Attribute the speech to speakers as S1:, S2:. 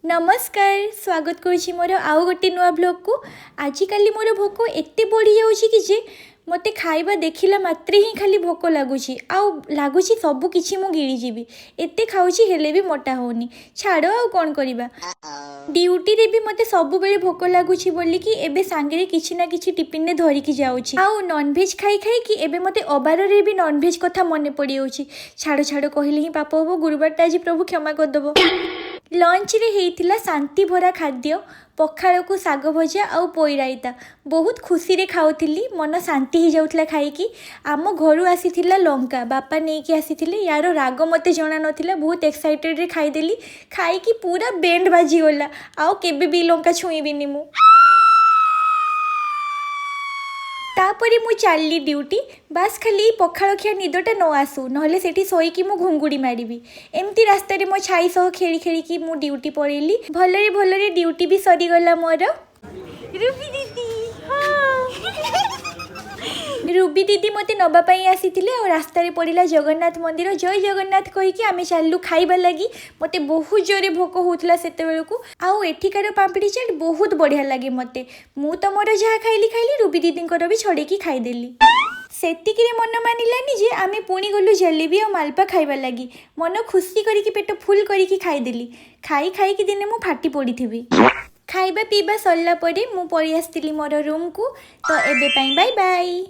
S1: नमस्कार स्वागत करुँची मोर आउ गोटे नुआ ब्लॉग को। आजिकल मोर भोक एत बढ़ी जाऊँगी कि जे मते खाइबा देखिला मात्रे ही खाली भोक लगुच लगुच सबू किसी मु गिड़ीजी एत खाऊँ हेले भी मोटा होनी छाड़ आउ कौन करवा। ड्यूटी रे भी मते सब बेले भोक लगुच बोलिकी एबे सांगे किछि ना किछि टिफिन ने धरिकी जाऊँगी। आउ नॉनवेज खाई खाई कि एबे मते अबार रे भी नॉनवेज कथा मन पड़ जाऊँगी। छाड़ छाड़ कहले ही पाप हम गुरुवार आज प्रभु क्षमा करदेव। लंच रे हेइथिला शांति भरा खाद्य पखाड़ को साग भजा आउ पोई रायता बहुत खुशी रे खाउथिली मन शांति ही जाउथला खाइकी। आम घरु आसीथिला लंका बापा नेकी आसीथिले यार राग मते जणा नथिला बहुत एक्साइटेड रे खाइदेली खाइकी पूरा बेंड बाजी गला आउ केबे भी लंका छुईबिनी मु। तापरे मु चलली ड्यूटी बास खाली पखाड़ खिया निदटा न आसू नहले सेठी सोईकी मु घुंगुड़ी मारिबी एमती रास्ता रे मो छाई सह खेली खेली मु ड्यूटी पड़ेली भलरे ड्यूटी भी सरीगला मोर। रूबी दीदी रूबी दीदी मते नबापाई आसीथिले और रास्ता रे पड़िला जगन्नाथ मंदिर जय जगन्नाथ कहीकि आमे चालू खाइबा लगी मते बहुत जोरे भोक होउथला सेते बेलकू आउ एठिकार पापड़ी चाट बहुत बढ़िया लगे मते मु तो मोर जहाँ खाइली खाइली रूबी दीदी भी छड़ेकी खाइदेली। सेतिक मन मानिलानी जे आमे पुणी गलु जलेबी और मालपा खाइबा लगी मन खुशी करिकी पेट फुल करिकी खाइदेली खाई खाई दिने मु फाटी पड़ी। खाइबा पीबा सरला परे मु पड़ी आसतिली मोर रूम को तो एबे पाई बाय बाय।